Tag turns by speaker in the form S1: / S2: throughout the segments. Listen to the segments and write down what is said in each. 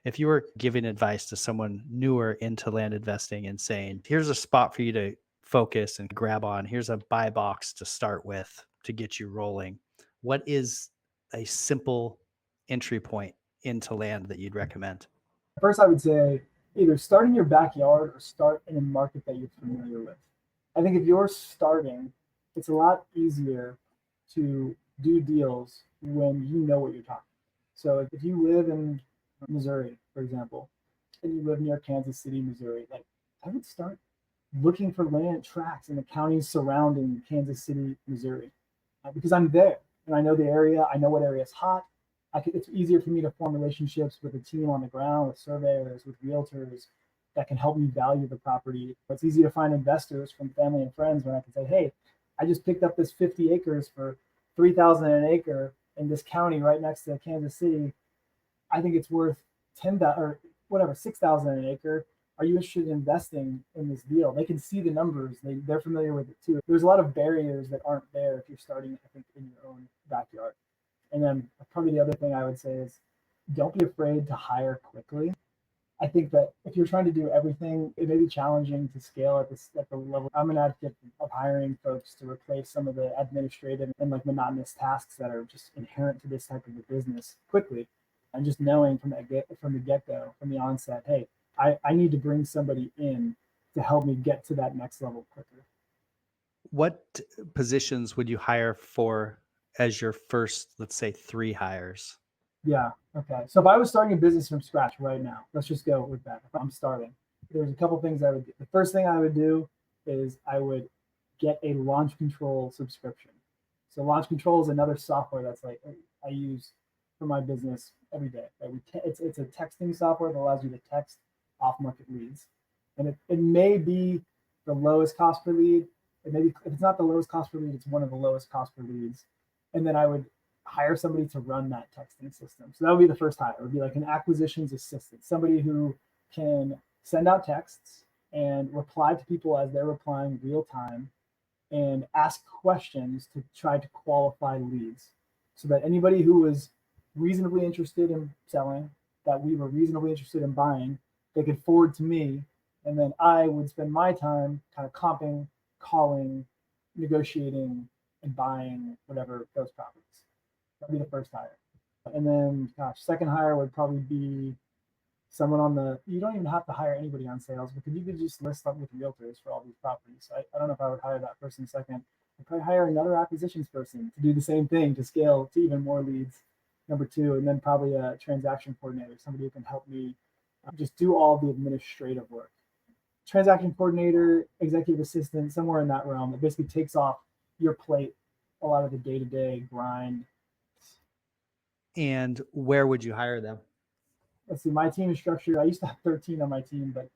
S1: If you were giving advice to someone newer into land investing and saying, here's a spot for you to focus and grab on, here's a buy box to start with to get you rolling, what is a simple entry point into land that you'd recommend?
S2: First, I would say either start in your backyard or start in a market that you're familiar with. I think if you're starting, it's a lot easier to do deals when you know what you're talking. So if you live in Missouri, for example, and you live near Kansas City, Missouri, like I would start looking for land tracts in the counties surrounding Kansas City, Missouri, because I'm there and I know the area. I know what area is hot. It's easier for me to form relationships with a team on the ground, with surveyors, with realtors that can help me value the property. It's easy to find investors from family and friends when I can say, hey, I just picked up this 50 acres for 3,000 an acre in this county right next to Kansas City. I think it's worth 10,000 or whatever, 6,000 an acre. Are you interested in investing in this deal? They can see the numbers. They're familiar with it too. There's a lot of barriers that aren't there if you're starting, I think, in your own backyard. And then probably the other thing I would say is don't be afraid to hire quickly. I think that if you're trying to do everything, it may be challenging to scale at the level. I'm an advocate of hiring folks to replace some of the administrative and like monotonous tasks that are just inherent to this type of a business quickly, and just knowing from the get go, from the onset, hey, I need to bring somebody in to help me get to that next level quicker.
S1: What positions would you hire for as your first, let's say, 3 hires?
S2: Yeah. Okay. So if I was starting a business from scratch right now, let's just go with that. If I'm starting, there's a couple things I would do. The first thing I would do is I would get a launch control subscription. So launch control is another software that's like I use for my business every day. Right? It's a texting software that allows you to text off market leads, and it may be the lowest cost per lead. It may be, if it's not the lowest cost per lead, it's one of the lowest cost per leads. And then I would hire somebody to run that texting system. So that would be the first hire. It would be like an acquisitions assistant, somebody who can send out texts and reply to people as they're replying real time and ask questions to try to qualify leads so that anybody who was reasonably interested in selling, that we were reasonably interested in buying, they could forward to me. And then I would spend my time kind of comping, calling, negotiating, and buying whatever those properties. That'd be the first hire. And then, gosh, second hire would probably be someone on the, you don't even have to hire anybody on sales because you could just list up with realtors for all these properties. So I don't know if I would hire that person second. I'd probably hire another acquisitions person to do the same thing, to scale to even more leads, number two. And then probably a transaction coordinator, somebody who can help me just do all the administrative work. Transaction coordinator, executive assistant, somewhere in that realm. It basically takes off your plate a lot of the day-to-day grind.
S1: And where would you hire them?
S2: Let's see, my team is structured. I used to have 13 on my team, but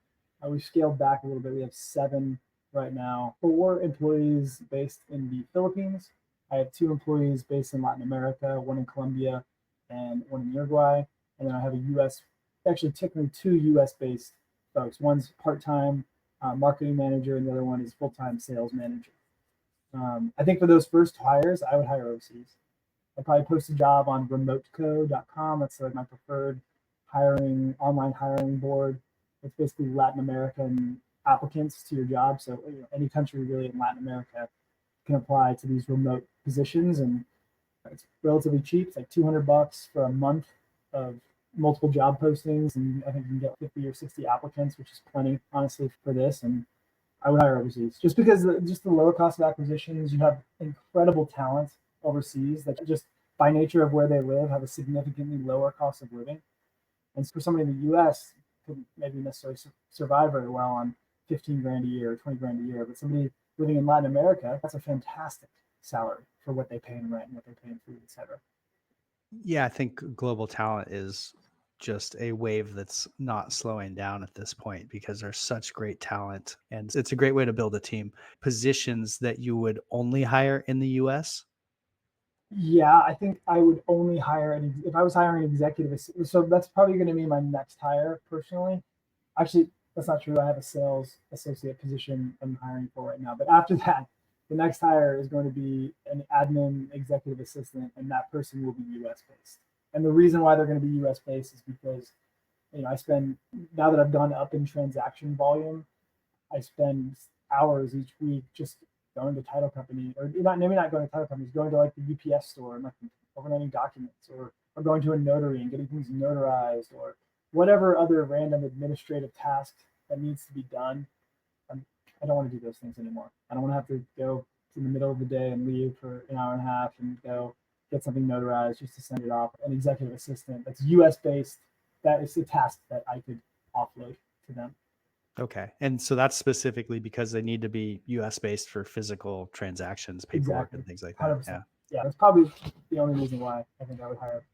S2: we've scaled back a little bit. We have 7 right now. 4 employees based in the Philippines. I have 2 employees based in Latin America, 1 in Colombia and 1 in Uruguay. And then I have a US, actually technically 2 US based folks. One's part-time marketing manager and the other one is full-time sales manager. I think for those first hires, I would hire overseas. I'd probably post a job on remoteco.com. That's like my preferred online hiring board. It's basically Latin American applicants to your job. So any country really in Latin America can apply to these remote positions, and it's relatively cheap. It's like $200 for a month of multiple job postings, and I think you can get 50 or 60 applicants, which is plenty, honestly, for this. And I would hire overseas just because just the lower cost of acquisitions. You have incredible talent overseas that just by nature of where they live have a significantly lower cost of living. And for somebody in the US couldn't maybe necessarily survive very well on 15 grand a year, 20 grand a year. But somebody living in Latin America, that's a fantastic salary for what they pay in rent and what they pay in food, et cetera.
S1: Yeah, I think global talent is just a wave that's not slowing down at this point because there's such great talent and it's a great way to build a team. Positions that you would only hire in the US?
S2: Yeah, I think I would only hire if I was hiring an executive. So that's probably going to be my next hire personally. Actually, that's not true. I have a sales associate position I'm hiring for right now. But after that, the next hire is going to be an admin executive assistant, and that person will be US based. And the reason why they're going to be US based is because I spend, now that I've gone up in transaction volume, I spend hours each week just going to title company, or not, maybe not going to title companies, going to like the UPS store and like overnighting documents, or going to a notary and getting things notarized, or whatever other random administrative task that needs to be done. I don't want to do those things anymore. I don't want to have to go in the middle of the day and leave for an hour and a half and go get something notarized just to send it off. An executive assistant that's US based, that is a task that I could offload to them.
S1: Okay. And so that's specifically because they need to be US based for physical transactions, paperwork,
S2: Exactly.
S1: and things like that.
S2: 100%.
S1: Yeah.
S2: Yeah, that's probably the only reason why I think I would hire